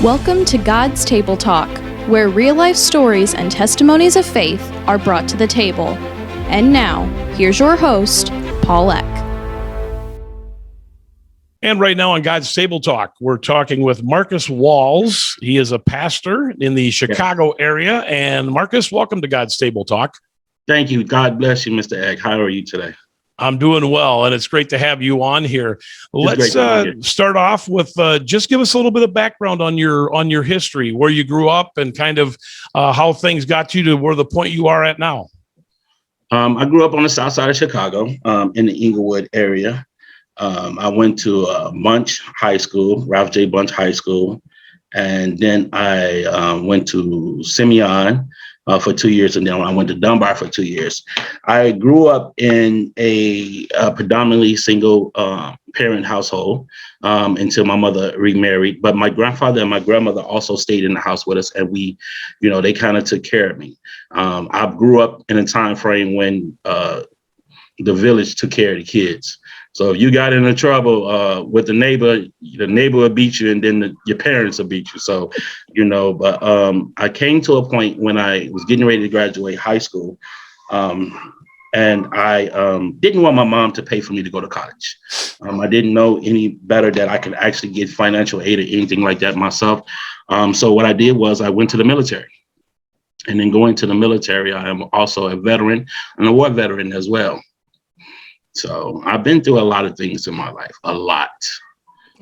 Welcome to God's Table Talk, where real-life stories and testimonies of faith are brought to the table. And now, here's your host, Paul Eck. And right now on God's Table Talk, we're talking with Marcus Walls. He is a pastor in the Chicago area. And Marcus, welcome to God's Table Talk. Thank you. God bless you, Mr. Egg. How are you today? I'm doing well, and it's great to have you on here. Let's start off with just give us a little bit of background on your history, where you grew up, and kind of how things got you to where the point you are at now. I grew up on the south side of Chicago, in the Inglewood area. I went to Bunch High School, Ralph J. Bunch High School, and then I went to Simeon for 2 years, and then I went to Dunbar for 2 years. I grew up in a predominantly single parent household until my mother remarried. But my grandfather and my grandmother also stayed in the house with us, and they kind of took care of me. I grew up in a time frame when the village took care of the kids. So if you got into trouble with the neighbor will beat you, and then your parents will beat you. So, but I came to a point when I was getting ready to graduate high school, and I didn't want my mom to pay for me to go to college. I didn't know any better that I could actually get financial aid or anything like that myself. So what I did was I went to the military. And then going to the military, I am also a veteran and a war veteran as well. So I've been through a lot of things in my life, a lot.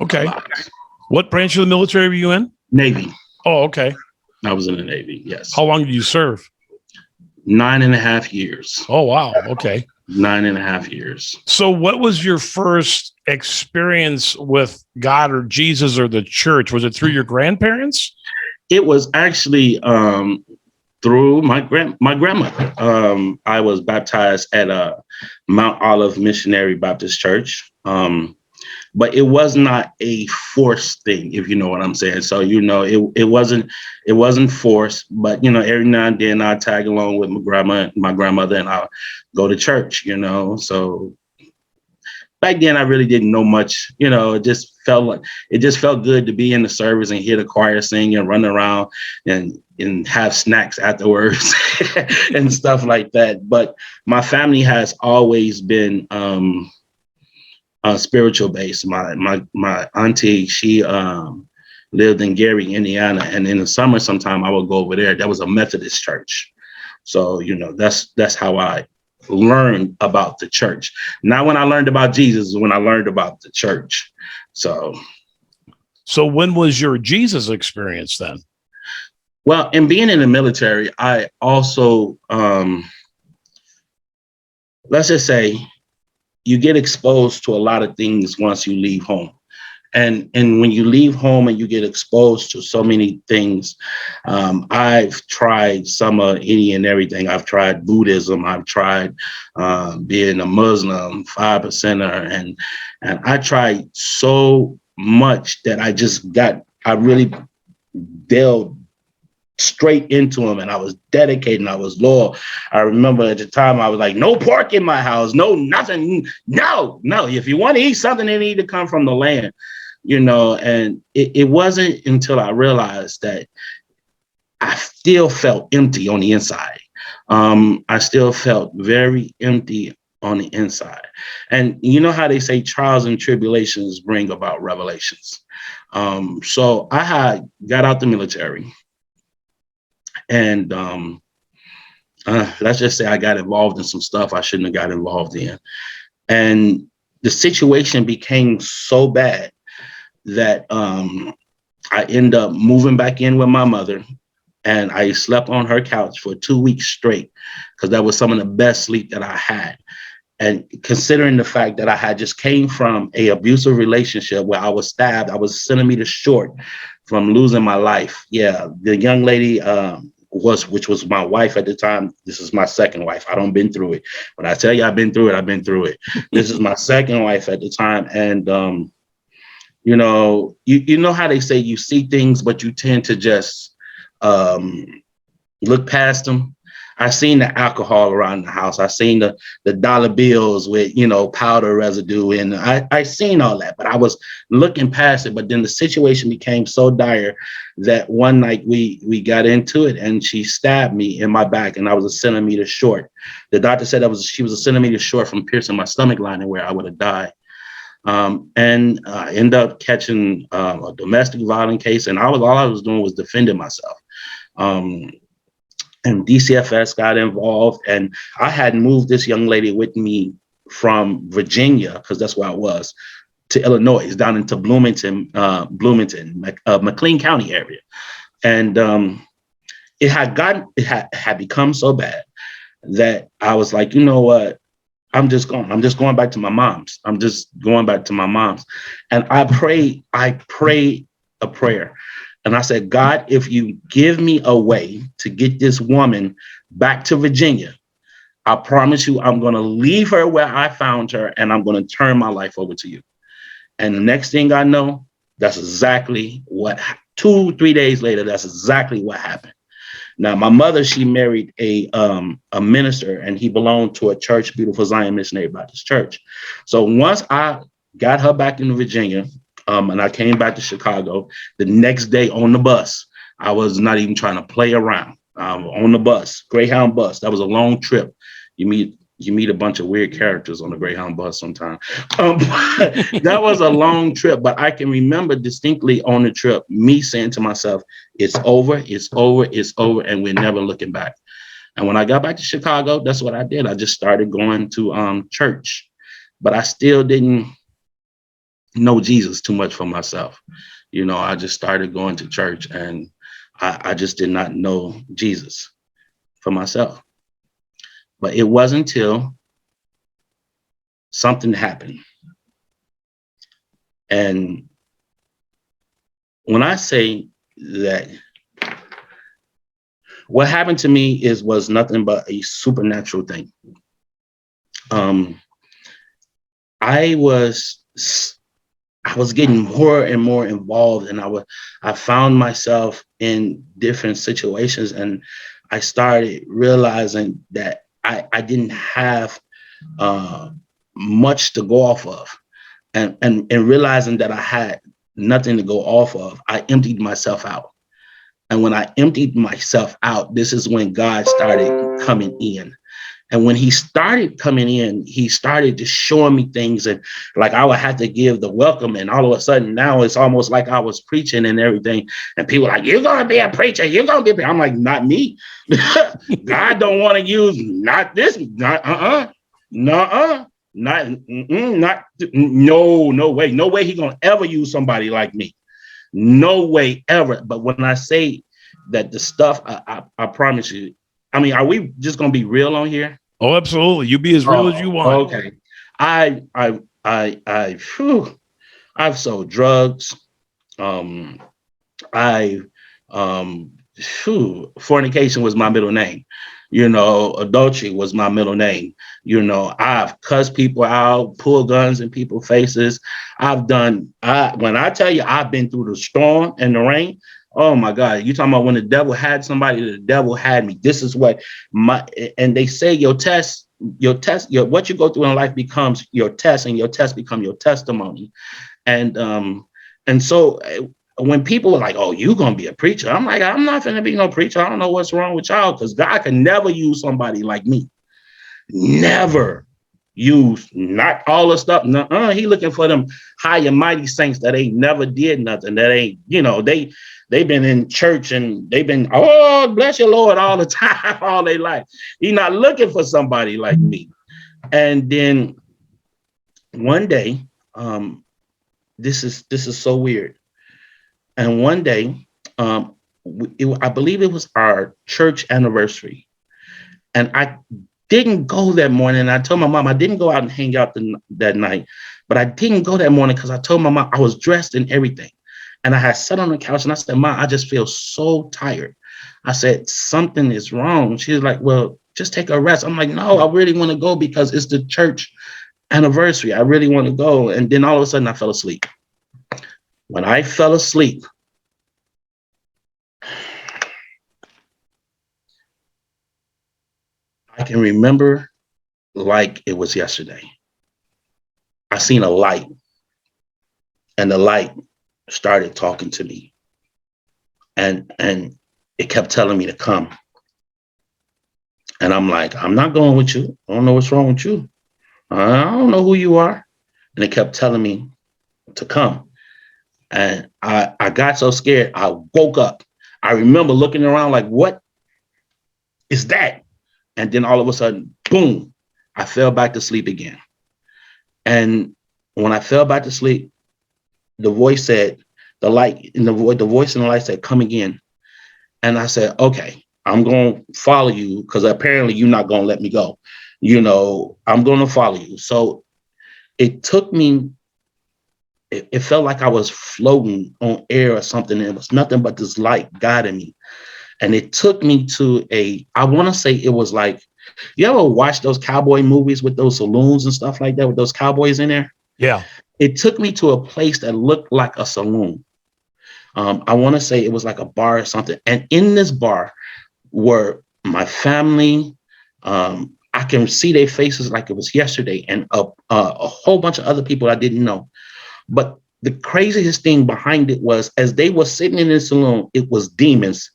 Okay. What branch of the military were you in? Navy. Oh, okay. I was in the Navy, yes. How long did you serve? 9.5 years. Oh, wow. Okay. 9.5 years. So what was your first experience with God or Jesus or the church? Was it through your grandparents? It was actually through my grandmother. I was baptized at Mount Olive Missionary Baptist Church, but it was not a forced thing, if you know what I'm saying. So it wasn't forced, but every now and then I tag along with my grandmother, and I'll go to church. So back then I really didn't know much. It just felt good to be in the service and hear the choir sing and run around and have snacks afterwards and stuff like that. But my family has always been spiritual based. My auntie, she lived in Gary, Indiana, and in the summer sometime I would go over there. That was a Methodist church. So, that's how I learned about the church. Not when I learned about Jesus, when I learned about the church. So when was your Jesus experience then? Well, in being in the military, I also, let's just say, you get exposed to a lot of things once you leave home. And when you leave home and you get exposed to so many things, I've tried some of any and everything. I've tried Buddhism. I've tried being a Muslim, 5%er. And I tried so much that I really delved straight into him, and I was dedicated and I was loyal. I remember at the time I was like, no pork in my house, no nothing, no. If you want to eat something, it need to come from the land, and it wasn't until I realized that I still felt empty on the inside. I still felt very empty on the inside. And you know how they say trials and tribulations bring about revelations. So I had got out the military. And let's just say I got involved in some stuff I shouldn't have got involved in. And the situation became so bad that I ended up moving back in with my mother. And I slept on her couch for 2 weeks straight, because that was some of the best sleep that I had. And considering the fact that I had just came from an abusive relationship where I was stabbed, I was centimeters short from losing my life. Yeah, the young lady which was my wife at the time. This is my second wife. I don't been through it. When I tell you I've been through it, I've been through it. This is my second wife at the time. And, you know how they say you see things, but you tend to just look past them. I seen the alcohol around the house. I seen the dollar bills with, powder residue. And I seen all that, but I was looking past it. But then the situation became so dire that one night we got into it and she stabbed me in my back and I was a centimeter short. The doctor said she was a centimeter short from piercing my stomach lining where I would have died. And I ended up catching a domestic violence case. And all I was doing was defending myself. And DCFS got involved, and I had moved this young lady with me from Virginia, because that's where I was, to Illinois, down into Bloomington, McLean County area. And it had become so bad that I was like, you know what? I'm just going back to my mom's. I'm just going back to my mom's. And I prayed a prayer. And I said, God, if you give me a way to get this woman back to Virginia, I promise you, I'm going to leave her where I found her and I'm going to turn my life over to you. And the next thing I know, that's exactly what, 2-3 days later, that's exactly what happened. Now, my mother, she married a minister, and he belonged to a church, Beautiful Zion Missionary Baptist Church. So once I got her back in Virginia, and I came back to Chicago, the next day on the bus, I was not even trying to play around. On the bus, Greyhound bus. That was a long trip. You meet a bunch of weird characters on the Greyhound bus sometimes. That was a long trip, but I can remember distinctly on the trip, me saying to myself, it's over, it's over, it's over, and we're never looking back. And when I got back to Chicago, that's what I did. I just started going to church, but I still didn't know Jesus too much for myself. I just started going to church, and I just did not know Jesus for myself. But it wasn't until something happened. And when I say that, what happened to me was nothing but a supernatural thing. I was getting more and more involved, and I found myself in different situations, and I started realizing that I didn't have much to go off of, and realizing that I had nothing to go off of, I emptied myself out. And when I emptied myself out, this is when God started coming in. And when he started coming in, he started just showing me things, and like I would have to give the welcome. And all of a sudden now it's almost like I was preaching and everything. And people are like, you're going to be a preacher. You're going to be. I'm like, not me. God don't want to use not this. Not, no way. No way he going to ever use somebody like me. No way ever. But when I say that the stuff, I promise you, I mean, are we just going to be real on here? Oh, absolutely. You be as real as you want. Okay. I've sold drugs. Fornication was my middle name. Adultery was my middle name. I've cussed people out, pulled guns in people's faces. When I tell you, I've been through the storm and the rain. Oh my God, you talking about when the devil had somebody, the devil had me. This is what and they say what you go through in life becomes your test, and your test become your testimony. And so when people are like, oh, you going to be a preacher, I'm like, I'm not going to be no preacher. I don't know what's wrong with y'all, because God can never use somebody like me. Never use, not all the stuff. He looking for them high and mighty saints that ain't never did nothing, that ain't, they've been in church and they've been, oh, bless your Lord all the time, all their life. He's not looking for somebody like me. And then one day, this is so weird. And one day, I believe it was our church anniversary. And I didn't go that morning. I told my mom I didn't go out and hang out that night, but I didn't go that morning because I told my mom I was dressed and everything. And I had sat on the couch and I said, Mom, I just feel so tired. I said, something is wrong. She was like, well, just take a rest. I'm like, no, I really want to go because it's the church anniversary. I really want to go. And then all of a sudden I fell asleep. When I fell asleep, I can remember like it was yesterday. I seen a light, and the light started talking to me, and it kept telling me to come. And I'm like, I'm not going with you. I don't know what's wrong with you. I don't know who you are. And it kept telling me to come. And I got so scared, I woke up. I remember looking around like, what is that? And then all of a sudden, boom, I fell back to sleep again. And when I fell back to sleep, the voice said, the light in the voice in the light said, come again. And I said, okay, I'm going to follow you because apparently you're not going to let me go. I'm going to follow you. So it took me, it felt like I was floating on air or something. And it was nothing but this light guiding me. And it took me to I want to say it was like, you ever watch those cowboy movies with those saloons and stuff like that with those cowboys in there? Yeah. It took me to a place that looked like a saloon. I want to say it was like a bar or something. And in this bar were my family. I can see their faces like it was yesterday, and a whole bunch of other people I didn't know. But the craziest thing behind it was, as they were sitting in the saloon, it was demons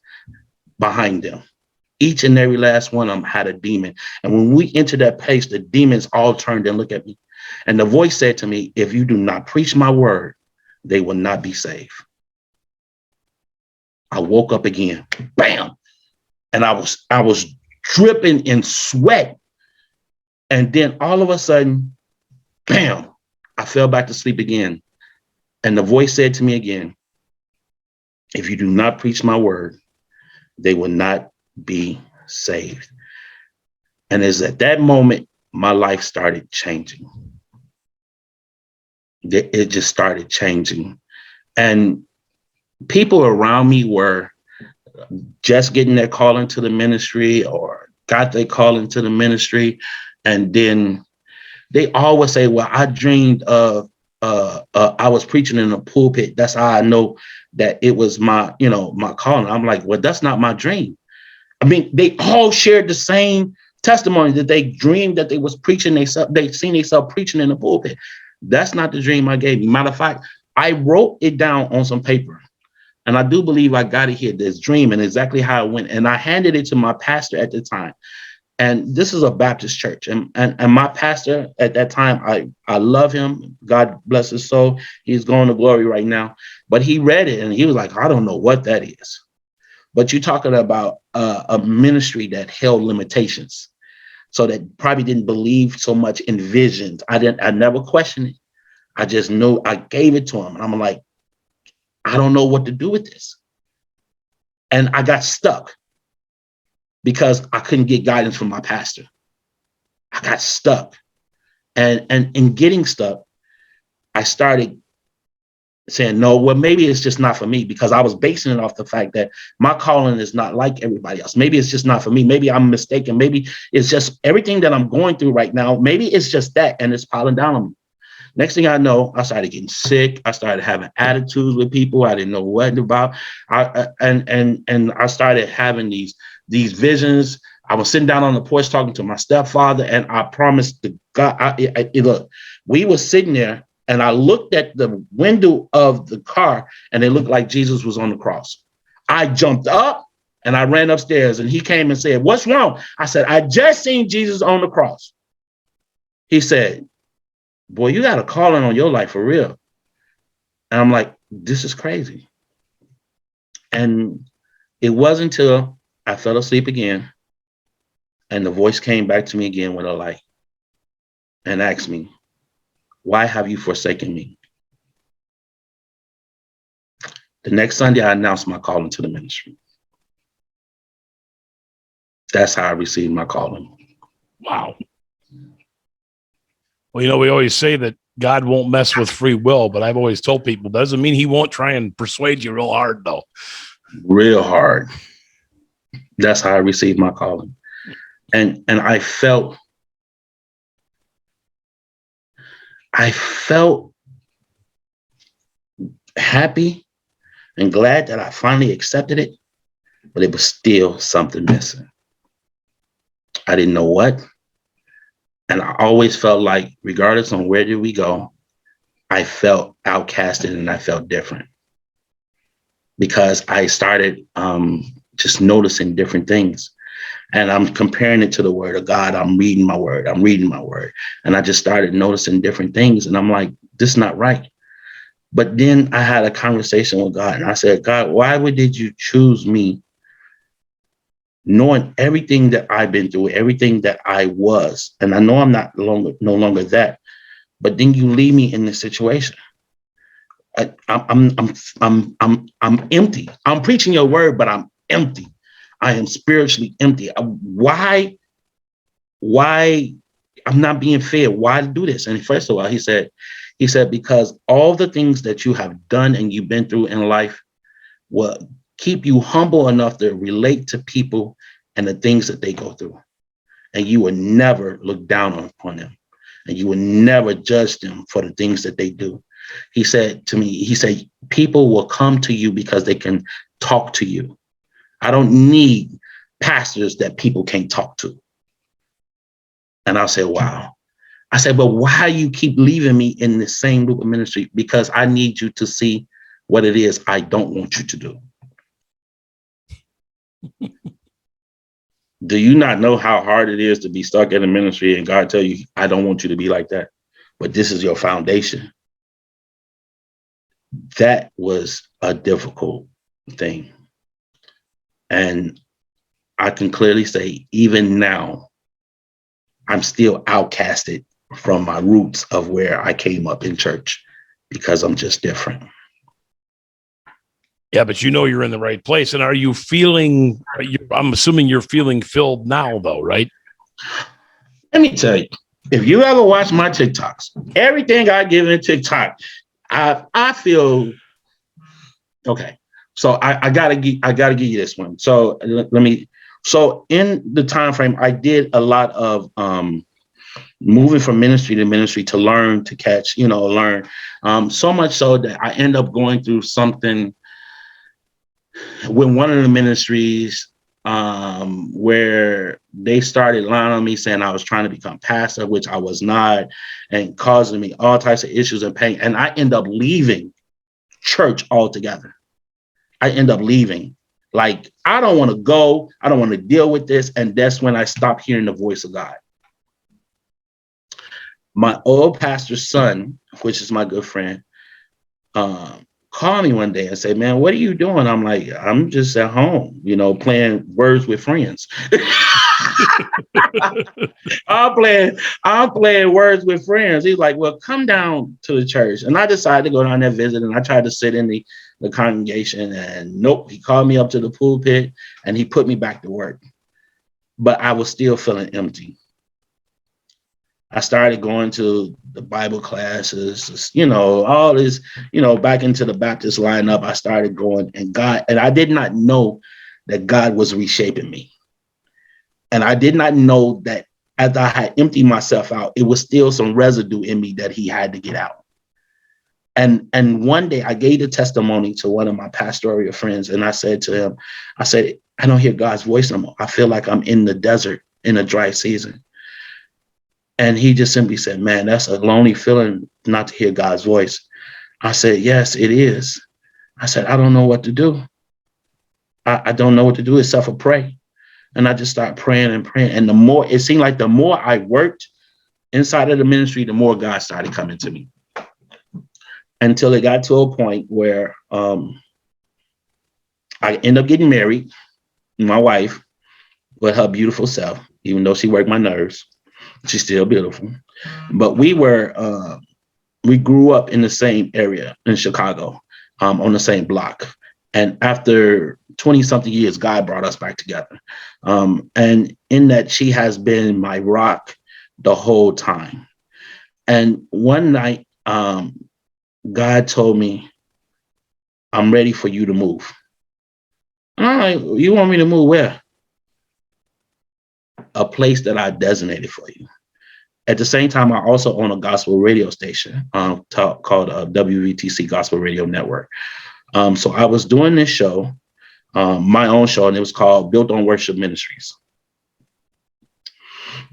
behind them. Each and every last one of them had a demon. And when we entered that place, the demons all turned and looked at me. And the voice said to me, if you do not preach my word, they will not be saved. I woke up again, bam. And I was dripping in sweat. And then all of a sudden, bam, I fell back to sleep again. And the voice said to me again, if you do not preach my word, they will not be saved. And it's at that moment, my life started changing. It just started changing. And people around me were just getting their call into the ministry or got their call into the ministry. And then they always say, well, I dreamed of, I was preaching in a pulpit. That's how I know that it was my calling. I'm like, well, that's not my dream. I mean, they all shared the same testimony that they dreamed that they was preaching. They seen themselves preaching in the pulpit. That's not the dream I gave you. Matter of fact, I wrote it down on some paper. And I do believe I got it here, this dream and exactly how it went. And I handed it to my pastor at the time. And this is a Baptist church. And my pastor at that time, I love him. God bless his soul. He's going to glory right now. But he read it and he was like, I don't know what that is. But you're talking about a ministry that held limitations. So that probably didn't believe so much in visions. I never questioned it. I just knew I gave it to him. And I'm like, I don't know what to do with this. And I got stuck because I couldn't get guidance from my pastor. I got stuck. And in getting stuck, I started saying, no, well, maybe it's just not for me, because I was basing it off the fact that my calling is not like everybody else. Maybe it's just not for me. Maybe I'm mistaken. Maybe it's just everything that I'm going through right now. Maybe it's just that, and it's piling down on me. Next thing I know, I started getting sick. I started having attitudes with people I didn't know what about. And I started having these visions. I was sitting down on the porch talking to my stepfather, and I promised to God, look, we were sitting there, and I looked at the window of the car, and it looked like Jesus was on the cross. I jumped up and I ran upstairs, and he came and said, what's wrong? I said, I just seen Jesus on the cross. He said, boy, you got a calling on your life for real. And I'm like, this is crazy. And it wasn't until I fell asleep again, and the voice came back to me again with a light and asked me, why have you forsaken me? The next Sunday, I announced my calling to the ministry. That's how I received my calling. Wow. Well, we always say that God won't mess with free will, but I've always told people, doesn't mean he won't try and persuade you real hard, though. Real hard. That's how I received my calling. And I felt happy and glad that I finally accepted it, but it was still something missing. I didn't know what. And I always felt like, regardless on where did we go, I felt outcasted and I felt different because I started just noticing different things. And I'm comparing it to the word of God. I'm reading my word. And I just started noticing different things. And I'm like, this is not right. But then I had a conversation with God and I said, God, why did you choose me, knowing everything that I've been through, everything that I was? And I know I'm no longer that, but then you leave me in this situation. I'm empty. I'm preaching your word, but I'm empty. I am spiritually empty. Why I'm not being fed? Why do this? And first of all, he said, because all the things that you have done and you've been through in life will keep you humble enough to relate to people and the things that they go through. And you will never look down upon them. And you will never judge them for the things that they do. He said to me, people will come to you because they can talk to you. I don't need pastors that people can't talk to. And I said, wow. I said, but why you keep leaving me in the same group of ministry? Because I need you to see what it is I don't want you to do. Do you not know how hard it is to be stuck in a ministry and God tell you, I don't want you to be like that, but this is your foundation? That was a difficult thing. And I can clearly say, even now, I'm still outcasted from my roots of where I came up in church because I'm just different. Yeah, but you know you're in the right place. And are you feeling, I'm assuming you're feeling filled now, though, right? Let me tell you, if you ever watch my TikToks, everything I give in TikTok, I feel okay. So I gotta give you this one. So so in the time frame, I did a lot of moving from ministry to ministry to learn, to catch, learn. So much so that I end up going through something with one of the ministries where they started lying on me, saying I was trying to become pastor, which I was not, and causing me all types of issues and pain. And I end up leaving church altogether. I end up leaving. Like, I don't want to go. I don't want to deal with this. And that's when I stopped hearing the voice of God. My old pastor's son, which is my good friend, called me one day and said, man, what are you doing? I'm like, I'm just at home, playing words with friends. I'm playing words with friends. He's like, well, come down to the church. And I decided to go down there, visit, and I tried to sit in the congregation, and nope, he called me up to the pulpit and he put me back to work. But I was still feeling empty. I started going to the Bible classes, all this, back into the Baptist lineup. I started going, and I did not know that God was reshaping me. And I did not know that as I had emptied myself out, it was still some residue in me that he had to get out. And one day I gave a testimony to one of my pastoral friends. And I said to him, I don't hear God's voice no more. I feel like I'm in the desert in a dry season. And he just simply said, man, that's a lonely feeling not to hear God's voice. I said, yes, it is. I said, I don't know what to do. I don't know what to do except for pray. And I just started praying and praying. And it seemed like the more I worked inside of the ministry, the more God started coming to me. Until it got to a point where I ended up getting married, my wife, with her beautiful self, even though she worked my nerves. She's still beautiful. But we grew up in the same area in Chicago, on the same block. And after 20 something years, God brought us back together. And in that, she has been my rock the whole time. And one night, God told me, I'm ready for you to move. All right, you want me to move where? A place that I designated for you. At the same time, I also own a gospel radio station called WVTC Gospel Radio Network. So I was doing this show, my own show, and it was called Built on Worship Ministries.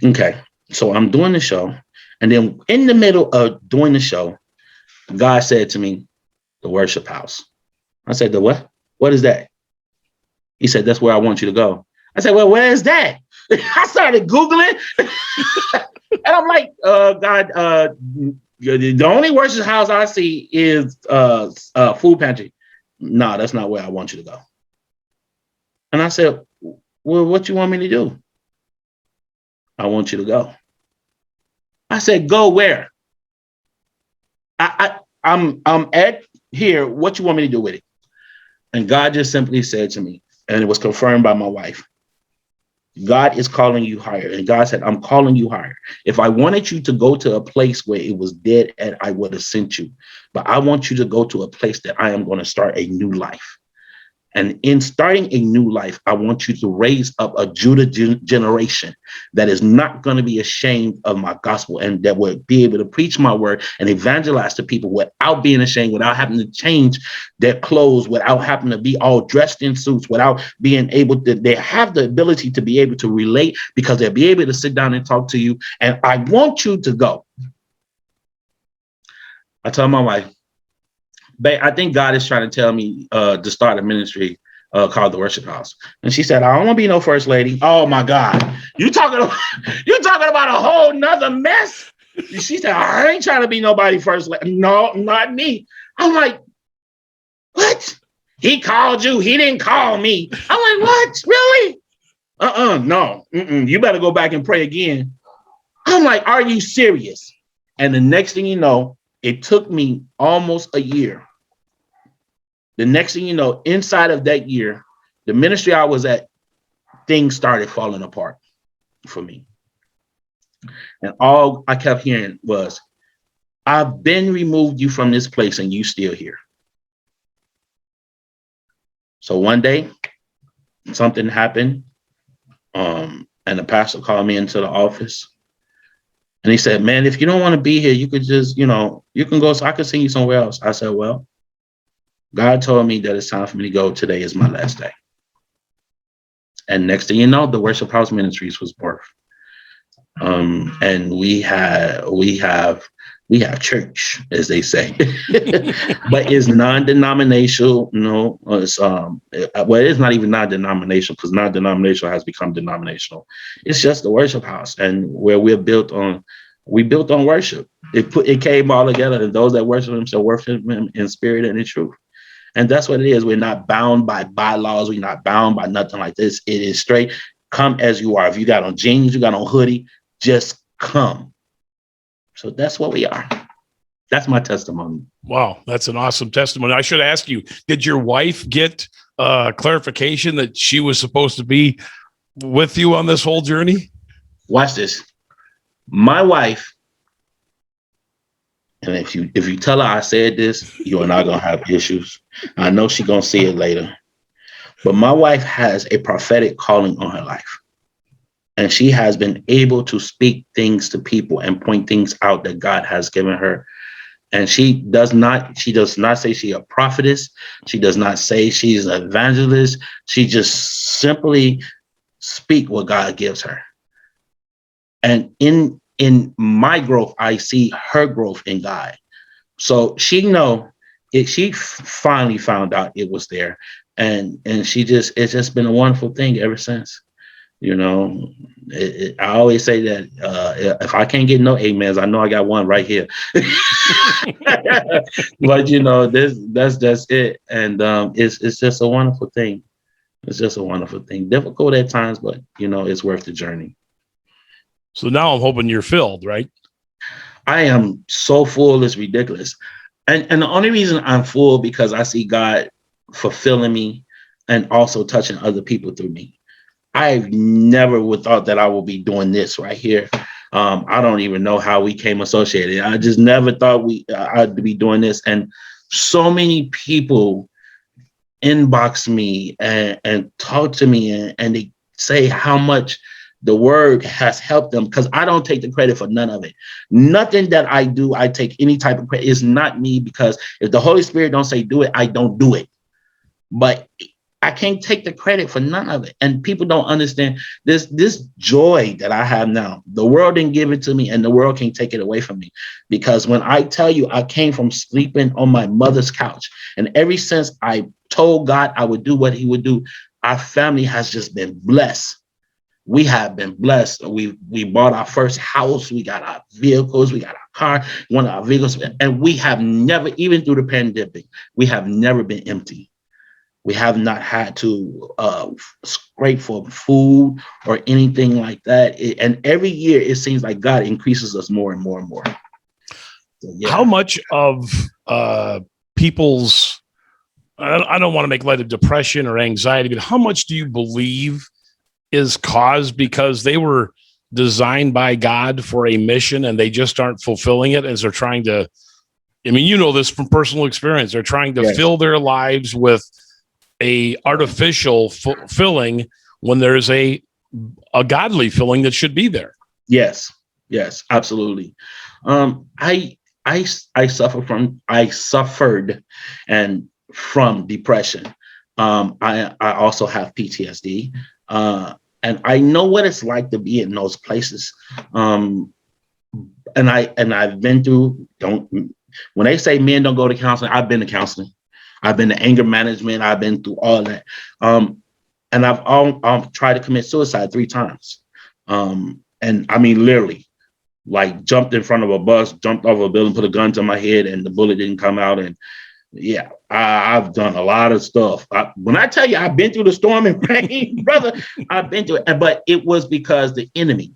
Okay. So I'm doing the show. And then in the middle of doing the show, God said to me, the worship house. I said, the what? What is that? He said, that's where I want you to go. I said, well, where is that? I started Googling. And I'm like, God, the only worship house I see is food pantry. No, that's not where I want you to go. And I said, well, what you want me to do? I want you to go. I said, go where? I'm at here. What you want me to do with it? And God just simply said to me, and it was confirmed by my wife, God is calling you higher. And God said, I'm calling you higher. If I wanted you to go to a place where it was dead, and I would have sent you. But I want you to go to a place that I am going to start a new life. And in starting a new life, I want you to raise up a Judah generation that is not going to be ashamed of my gospel, and that will be able to preach my word and evangelize to people without being ashamed, without having to change their clothes, without having to be all dressed in suits, without being able to, they have the ability to be able to relate because they'll be able to sit down and talk to you. And I want you to go. I tell my wife, babe, I think God is trying to tell me to start a ministry called the Worship House. And she said, I don't want to be no first lady. Oh my God. You talking about a whole nother mess? She said, I ain't trying to be nobody first lady. No, not me. I'm like, what? He called you. He didn't call me. I'm like, what? Really? No. You better go back and pray again. I'm like, are you serious? And the next thing you know, it took me almost a year. The next thing you know, inside of that year, the ministry I was at, things started falling apart for me. And all I kept hearing was, I've been removed you from this place and you still here. So one day, something happened. And the pastor called me into the office. And he said, man, if you don't want to be here, you could just, you can go, so I could send you somewhere else. I said, well, God told me that it's time for me to go. Today is my last day. And next thing you know, the Worship House Ministries was birthed. And we have church, as they say, but it's non-denominational. No, it's it's not even non-denominational, because non-denominational has become denominational. It's just the Worship House, and where we built on worship. It came all together, and those that worship Him shall worship Him in spirit and in truth. And that's what it is. We're not bound by bylaws. We're not bound by nothing like this. It is straight. Come as you are. If you got on jeans, you got on hoodie, just come. So that's what we are. That's my testimony. Wow, that's an awesome testimony. I should ask you, did your wife get clarification that she was supposed to be with you on this whole journey? Watch this. My wife, and if you tell her I said this, you are not going to have issues. I know she's going to see it later. But my wife has a prophetic calling on her life. And she has been able to speak things to people and point things out that God has given her. And she does not say she's a prophetess. She does not say she's an evangelist. She just simply speak what God gives her. And in my growth, I see her growth in God. So she finally found out it was there. And it's just been a wonderful thing ever since. I always say that if I can't get no amens, I know I got one right here. But that's it. And it's just a wonderful thing. It's just a wonderful thing. Difficult at times, but it's worth the journey. So now I'm hoping you're filled, right? I am so full, it's ridiculous. And the only reason I'm full because I see God fulfilling me and also touching other people through me. I never would thought that I would be doing this right here. I don't even know how we came associated. I just never thought I'd be doing this. And so many people inbox me and talk to me and they say how much the word has helped them, because I don't take the credit for none of it. Nothing that I do, I take any type of credit. It's not me, because if the Holy Spirit don't say do it, I don't do it. But I can't take the credit for none of it. And people don't understand this joy that I have now. The world didn't give it to me, and the world can't take it away from me. Because when I tell you, I came from sleeping on my mother's couch, and ever since I told God I would do what he would do, our family has just been blessed. We have been blessed. We bought our first house. We got our vehicles. We got our car, one of our vehicles. And we have never, even through the pandemic, we have never been empty. We have not had to scrape for food or anything like that. And every year, it seems like God increases us more and more and more. So, yeah. How much of people's, I don't want to make light of depression or anxiety, but how much do you believe is caused because they were designed by God for a mission and they just aren't fulfilling it as they're trying to, I mean, you know this from personal experience. They're trying to fill their lives with a artificial filling when there's a godly filling that should be there. Yes, absolutely. I suffered and from depression. I also have PTSD. And I know what it's like to be in those places. And I've been through, when they say men don't go to counseling, I've been to counseling. I've been to anger management. I've been through all that. And I've tried to commit suicide 3 times. And I mean, literally, like jumped in front of a bus, jumped off a building, put a gun to my head, and the bullet didn't come out. And yeah, I've done a lot of stuff. When I tell you I've been through the storm and rain, brother, I've been through it. But it was because the enemy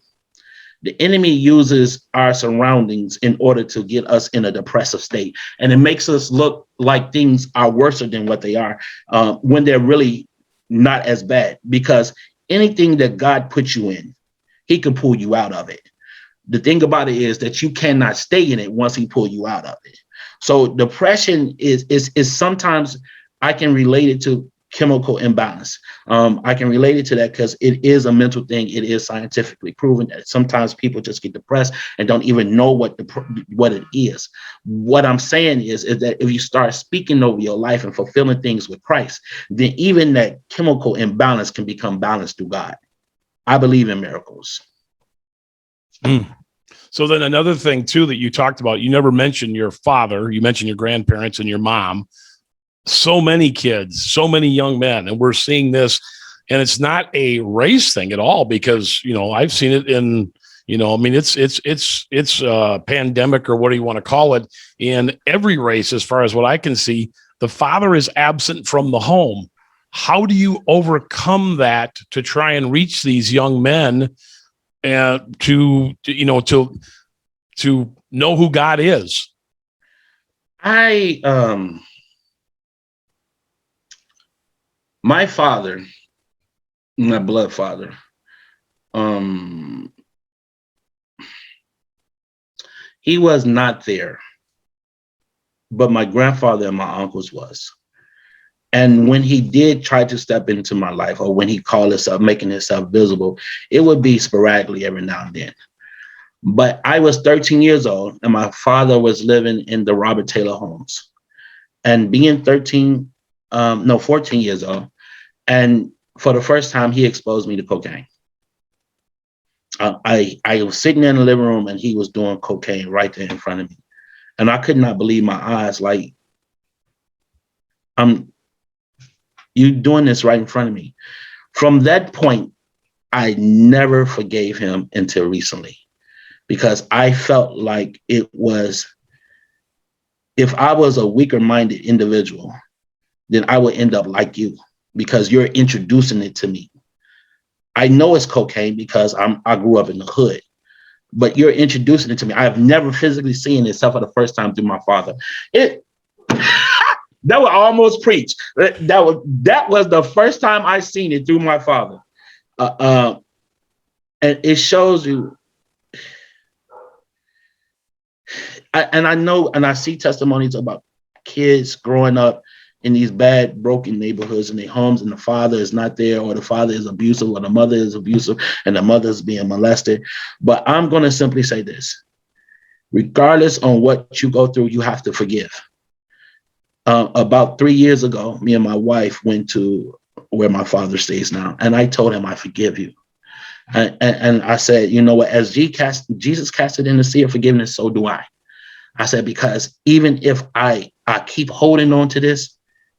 uses our surroundings in order to get us in a depressive state. And it makes us look like things are worse than what they are when they're really not as bad. Because anything that God puts you in, he can pull you out of it. The thing about it is that you cannot stay in it once he pulls you out of it. So depression is sometimes I can relate it to chemical imbalance. I can relate it to that because it is a mental thing. It is scientifically proven that sometimes people just get depressed and don't even know what it is. What I'm saying is that if you start speaking over your life and fulfilling things with Christ, then even that chemical imbalance can become balanced through God. I believe in miracles. So then another thing too that you talked about, you never mentioned your father, you mentioned your grandparents and your mom. So many kids, so many young men, and we're seeing this, and it's not a race thing at all because, you know, I've seen it in, you know, I mean, it's a pandemic or what do you want to call it, in every race, as far as what I can see, the father is absent from the home. How do you overcome that to try and reach these young men and to know who God is? My father, my blood father, he was not there, but my grandfather and my uncles was. And when he did try to step into my life, or when he called himself, making himself visible, it would be sporadically every now and then. But I was 13 years old and my father was living in the Robert Taylor homes. And being 14 years old. And for the first time, he exposed me to cocaine. I was sitting in the living room and he was doing cocaine right there in front of me. And I could not believe my eyes. Like, you doing this right in front of me. From that point, I never forgave him until recently, because I felt like it was, if I was a weaker minded individual, then I would end up like you, because you're introducing it to me. I know it's cocaine because I grew up in the hood, but you're introducing it to me. I have never physically seen it except for the first time through my father. That would almost preach. That was the first time I seen it through my father. And it shows you. I know, and I see testimonies about kids growing up in these bad, broken neighborhoods in their homes, and the father is not there, or the father is abusive, or the mother is abusive, and the mother is being molested. But I'm going to simply say this: regardless on what you go through, you have to forgive. About 3 years ago, me and my wife went to where my father stays now. And I told him, I forgive you. And I said, you know what, as Jesus cast it in the sea of forgiveness, so do I. I said, because even if I keep holding on to this,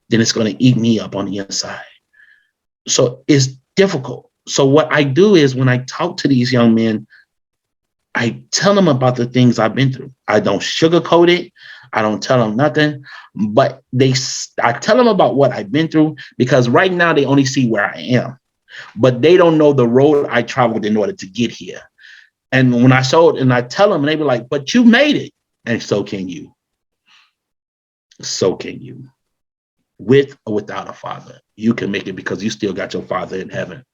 then it's going to eat me up on the inside. So it's difficult. So what I do is when I talk to these young men, I tell them about the things I've been through. I don't sugarcoat it. I don't tell them nothing, but I tell them about what I've been through, because right now they only see where I am, but they don't know the road I traveled in order to get here. And when I showed and I tell them, and they were like, but you made it. And so can you. So can you. With or without a father, you can make it, because you still got your father in heaven.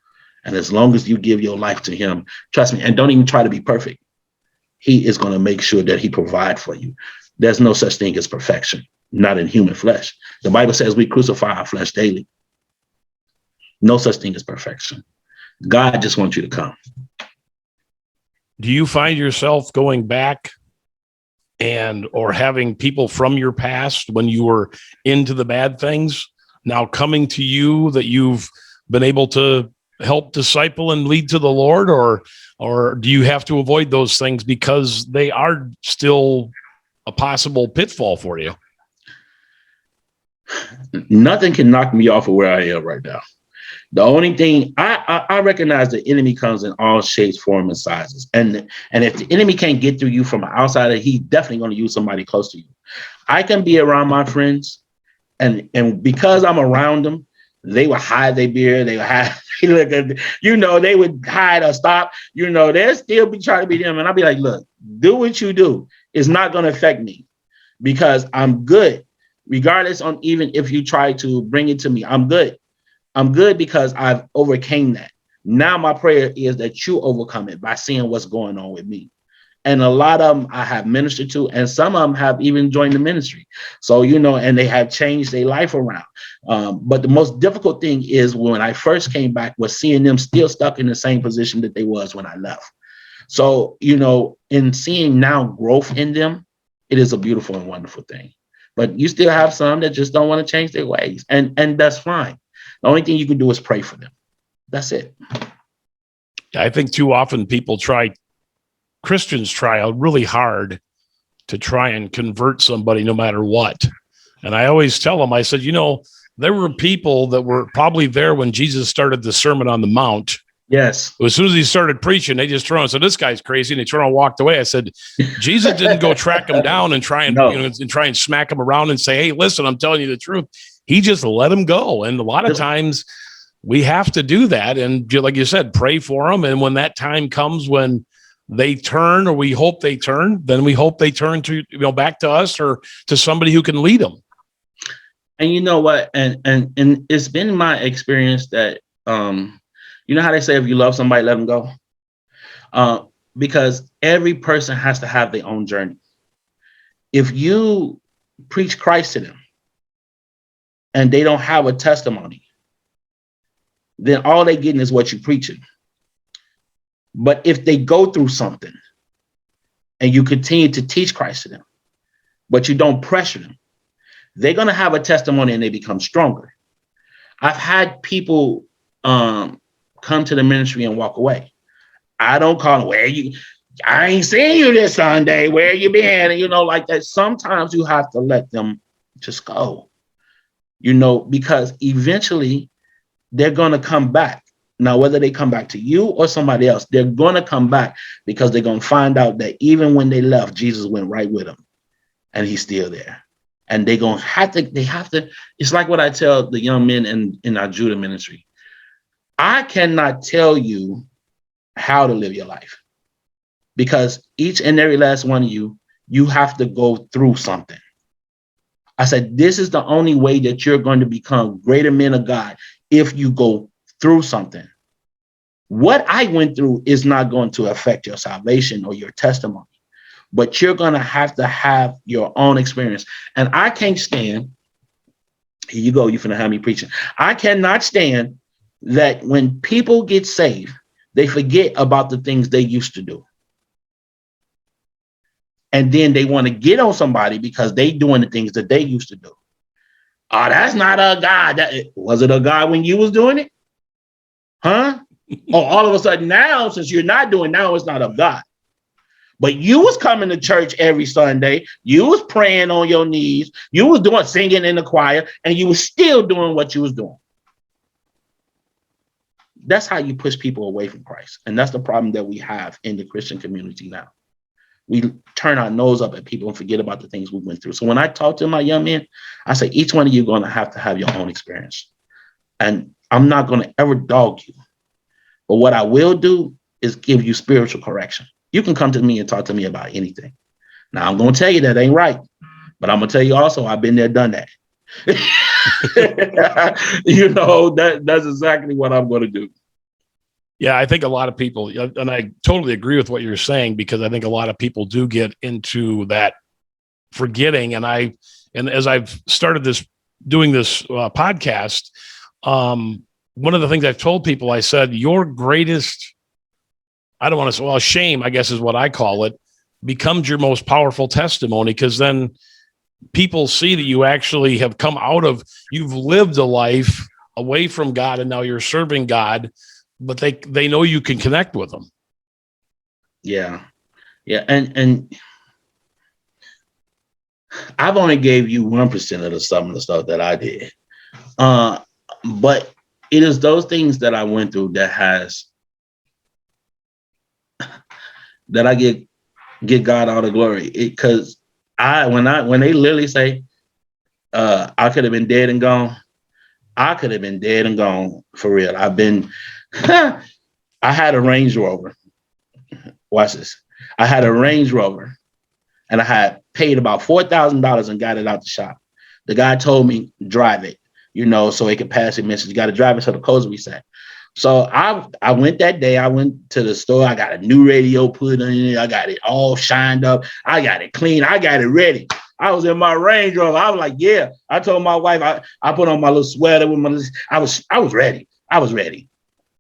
And as long as you give your life to him, trust me, and don't even try to be perfect. He is going to make sure that he provides for you. There's no such thing as perfection, not in human flesh. The Bible says we crucify our flesh daily. No such thing as perfection. God just wants you to come. Do you find yourself going back or having people from your past when you were into the bad things now coming to you that you've been able to help disciple and lead to the Lord, or do you have to avoid those things because they are still a possible pitfall for you? Nothing can knock me off of where I am right now. The only thing I recognize, the enemy comes in all shapes, forms, and sizes. And if the enemy can't get through you from an outsider, he's definitely going to use somebody close to you. I can be around my friends, and because I'm around them, they would hide their beard. They would hide, they would hide or stop. They'll still be trying to be them. And I'll be like, look, do what you do. It's not going to affect me, because I'm good. Regardless on even if you try to bring it to me, I'm good. I'm good because I've overcame that. Now my prayer is that you overcome it by seeing what's going on with me. And a lot of them I have ministered to, and some of them have even joined the ministry. So, and they have changed their life around. But the most difficult thing is when I first came back was seeing them still stuck in the same position that they was when I left. So, in seeing now growth in them, it is a beautiful and wonderful thing. But you still have some that just don't want to change their ways. And that's fine. The only thing you can do is pray for them. That's it. I think too often Christians try really hard to try and convert somebody no matter what. And I always tell them, I said, there were people that were probably there when Jesus started the Sermon on the Mount. Yes. As soon as he started preaching, they just turned around and said, this guy's crazy. And they turned around and walked away. I said, Jesus didn't go track him down and try and, and try and smack him around and say, hey, listen, I'm telling you the truth. He just let him go. And a lot of times we have to do that. And like you said, pray for them. And when that time comes, when they turn, or we hope they turn, then we hope they turn to, back to us or to somebody who can lead them. And you know what? And it's been my experience that, you know how they say, if you love somebody, let them go. Because every person has to have their own journey. If you preach Christ to them and they don't have a testimony, then all they're getting is what you're preaching. But if they go through something and you continue to teach Christ to them, but you don't pressure them, they're going to have a testimony and they become stronger. I've had people come to the ministry and walk away. I don't call them, I ain't seen you this Sunday. Where you been? And, like that. Sometimes you have to let them just go, because eventually they're going to come back. Now, whether they come back to you or somebody else, they're going to come back, because they're going to find out that even when they left, Jesus went right with them and he's still there. And they have to, it's like what I tell the young men in our Judah ministry. I cannot tell you how to live your life, because each and every last one of you have to go through something. I said, this is the only way that you're going to become greater men of God, if you go through something. What I went through is not going to affect your salvation or your testimony, but you're going to have your own experience. And I can't stand, here you go, you're going to have me preaching. I cannot stand that when people get saved, they forget about the things they used to do. And then they want to get on somebody because they doing the things that they used to do. Oh, that's not a God. Was it a God when you was doing it? Huh? Oh, all of a sudden now, since you're not doing now, it's not of God. But you was coming to church every Sunday. You was praying on your knees. You was doing singing in the choir, and you was still doing what you was doing. That's how you push people away from Christ. And that's the problem that we have in the Christian community now. We turn our nose up at people and forget about the things we went through. So when I talk to my young men, I say, each one of you are going to have your own experience. And I'm not going to ever dog you. But what I will do is give you spiritual correction. You can come to me and talk to me about anything. Now, I'm going to tell you that ain't right. But I'm going to tell you also, I've been there, done that. That's exactly what I'm going to do. Yeah, I think a lot of people, and I totally agree with what you're saying, because I think a lot of people do get into that forgetting. And as I've started doing this podcast, one of the things I've told people, I said, your greatest, I don't want to say, well, shame, I guess is what I call it, becomes your most powerful testimony, because then people see that you actually have come out of, you've lived a life away from God and now you're serving God, but they know you can connect with them. Yeah. Yeah. And I've only gave you 1% of some of the stuff that I did. But it is those things that I went through that I get God all the glory. Because when they literally say I could have been dead and gone, I could have been dead and gone for real. I had a Range Rover. Watch this. I had a Range Rover and I had paid about $4,000 and got it out the shop. The guy told me, drive it, so it could pass emissions. You got to drive it to the coast reset. So I went that day. I went to the store. I got a new radio put in it. I got it all shined up. I got it clean. I got it ready. I was in my Range Rover. I was like, yeah. I told my wife, I put on my little sweater with my. I was ready. I was ready.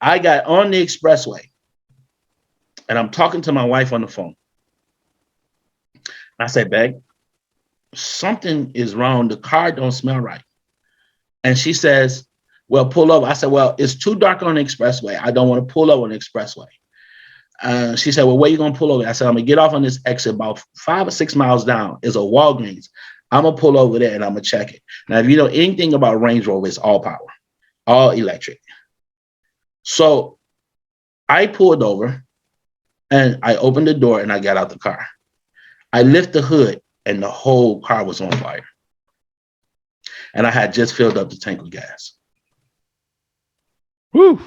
I got on the expressway, and I'm talking to my wife on the phone. I said, babe, something is wrong. The car don't smell right. And she says, well, pull over. I said, well, it's too dark on the expressway. I don't want to pull over on the expressway. She said, well, where you going to pull over? I said, I'm going to get off on this exit about 5 or 6 miles down. It's a Walgreens. I'm going to pull over there and I'm going to check it. Now, if you know anything about Range Rover, it's all power, all electric. So I pulled over and I opened the door and I got out the car. I lift the hood and the whole car was on fire. And I had just filled up the tank with gas. Woo.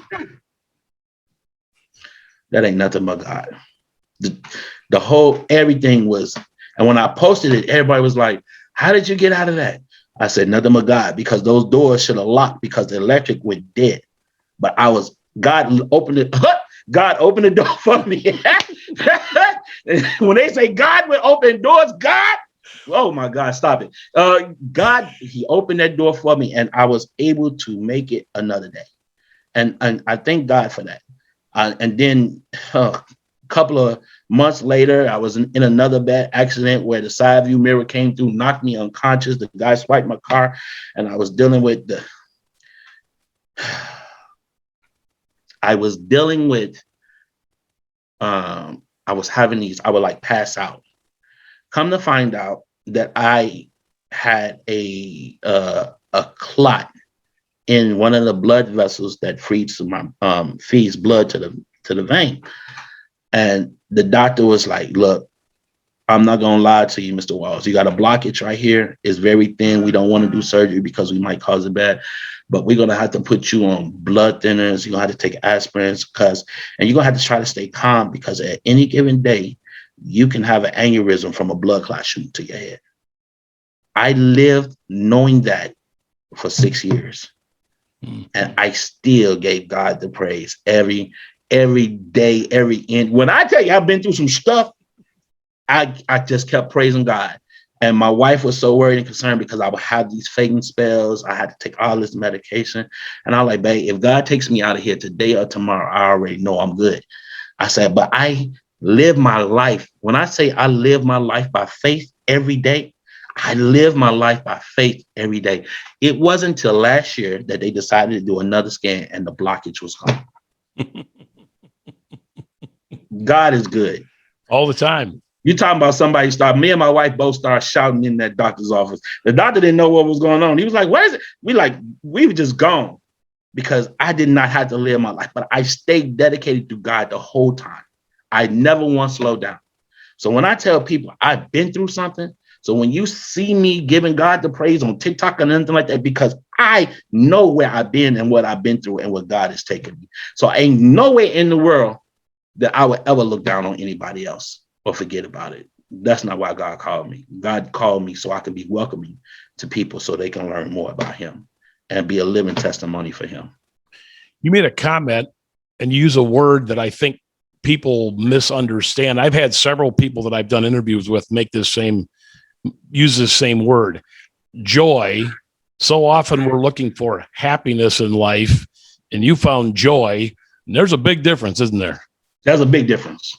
That ain't nothing but God. The whole, everything was, and when I posted it, everybody was like, how did you get out of that? I said, nothing but God, because those doors should have locked because the electric went dead. But God opened it. God opened the door for me. When they say God will open doors, God, oh my God, stop it. God, he opened that door for me and I was able to make it another day. And I thank God for that. And then a couple of months later, I was in another bad accident where the side view mirror came through, knocked me unconscious. The guy swiped my car and I was dealing with I was having these, I would like pass out. Come to find out that I had a clot in one of the blood vessels that feeds blood to the vein. And the doctor was like, look, I'm not going to lie to you, Mr. Walls. You got a blockage right here. It's very thin. We don't want to do surgery because we might cause it bad. But we're going to have to put you on blood thinners. You're going to have to take aspirins and you're going to have to try to stay calm because at any given day, you can have an aneurysm from a blood clot shooting to your head. I lived knowing that for 6 years. And I still gave God the praise every day, every end. When I tell you I've been through some stuff, I just kept praising God. And my wife was so worried and concerned because I would have these fainting spells. I had to take all this medication. And I'm like, babe, if God takes me out of here today or tomorrow, I already know I'm good. I said, but I live my life. When I say I live my life by faith every day, I live my life by faith every day. It wasn't until last year that they decided to do another scan and the blockage was gone. God is good. All the time. You talking about somebody me and my wife both started shouting in that doctor's office. The doctor didn't know what was going on. He was like, what is it? We were just gone because I did not have to live my life, but I stayed dedicated to God the whole time. I never once slowed down. So when I tell people I've been through something, so when you see me giving God the praise on TikTok and anything like that, because I know where I've been and what I've been through and what God has taken me. So ain't no way in the world that I would ever look down on anybody else or forget about it. That's not why God called me. God called me so I can be welcoming to people so they can learn more about him and be a living testimony for him. You made a comment and you use a word that I think people misunderstand. I've had several people that I've done interviews with use the same word, joy. So often we're looking for happiness in life, and you found joy. And there's a big difference, isn't there? There's a big difference.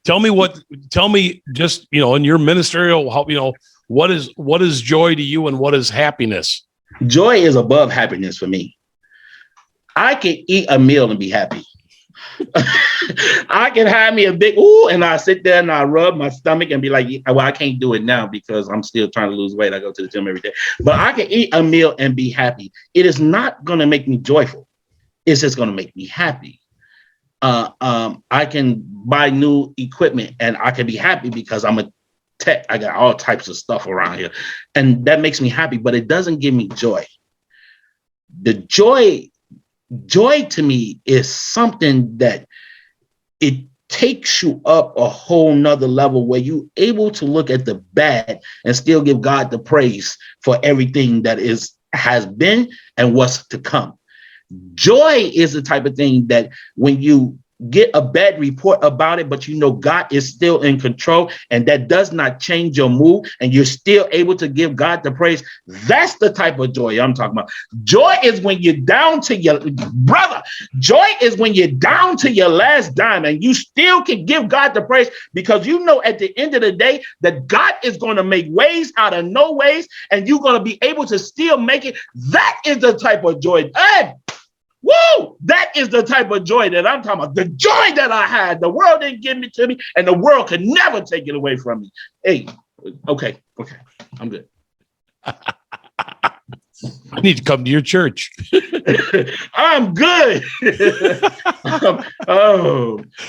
Tell me just, in your ministerial, what is joy to you and what is happiness? Joy is above happiness for me. I can eat a meal and be happy. I can have me a big and I sit there and I rub my stomach and be like, well, I can't do it now because I'm still trying to lose weight. I go to the gym every day, but I can eat a meal and be happy. It is not going to make me joyful. It's just going to make me happy. I can buy new equipment and I can be happy because I'm a tech. I got all types of stuff around here and that makes me happy, but it doesn't give me joy. The joy to me is something that it takes you up a whole nother level where you're able to look at the bad and still give God the praise for everything that has been and what's to come. Joy is the type of thing that when you get a bad report about it, but God is still in control and that does not change your mood and you're still able to give God the praise. That's the type of joy I'm talking about. Joy is when you're down to your brother. Joy is when you're down to your last dime and you still can give God the praise because at the end of the day that God is going to make ways out of no ways and you're going to be able to still make it. That is the type of joy. Woo! That is the type of joy that I'm talking about. The joy that I had, the world didn't give it to me, and the world could never take it away from me. Hey, okay, I'm good. I need to come to your church. I'm good.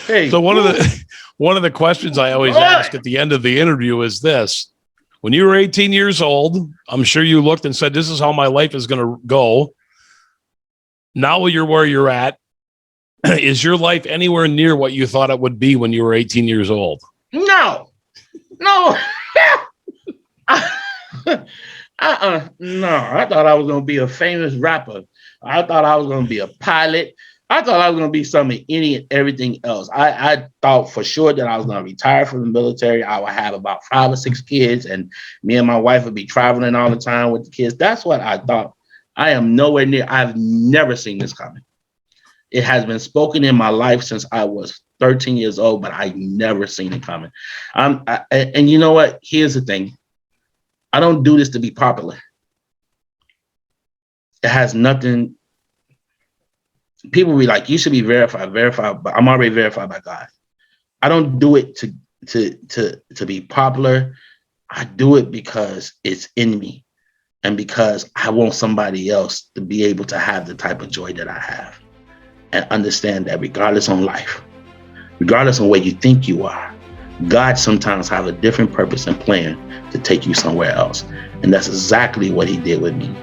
Hey. So one of the questions I always ask at the end of the interview is this: when you were 18 years old, I'm sure you looked and said, "This is how my life is going to go." Now you're where you're at. Is your life anywhere near what you thought it would be when you were 18 years old? No. No. I thought I was going to be a famous rapper. I thought I was going to be a pilot. I thought I was going to be something, any and everything else. I thought for sure that I was going to retire from the military. I would have about 5 or 6 kids and me and my wife would be traveling all the time with the kids. That's what I thought. I am nowhere near. I've never seen this coming. It has been spoken in my life since I was 13 years old, but I never seen it coming. And you know what? Here's the thing. I don't do this to be popular. It has nothing. People be like, you should be verified, but I'm already verified by God. I don't do it to be popular. I do it because it's in me. And because I want somebody else to be able to have the type of joy that I have and understand that regardless on life, regardless of where you think you are, God sometimes have a different purpose and plan to take you somewhere else. And that's exactly what he did with me.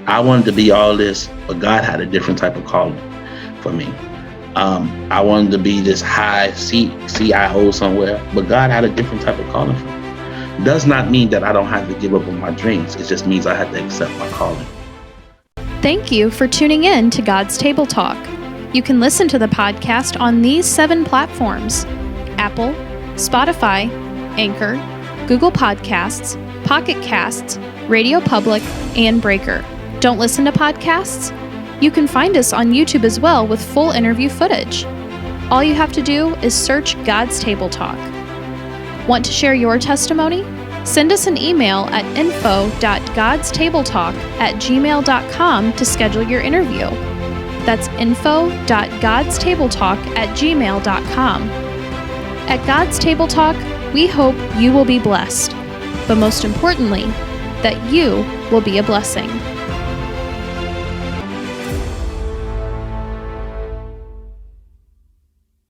I wanted to be all this, but God had a different type of calling for me. I wanted to be this high CIO somewhere, but God had a different type of calling for me. Does not mean that I don't have to give up on my dreams. It just means I have to accept my calling. Thank you for tuning in to God's Table Talk. You can listen to the podcast on these 7 platforms: Apple, Spotify, Anchor, Google Podcasts, Pocket Casts, Radio Public, and Breaker. Don't listen to podcasts? You can find us on YouTube as well with full interview footage. All you have to do is search God's Table Talk. Want to share your testimony? Send us an email at info.godstabletalk@gmail.com to schedule your interview. That's info.godstabletalk@gmail.com. At God's Table Talk, we hope you will be blessed, but most importantly, that you will be a blessing.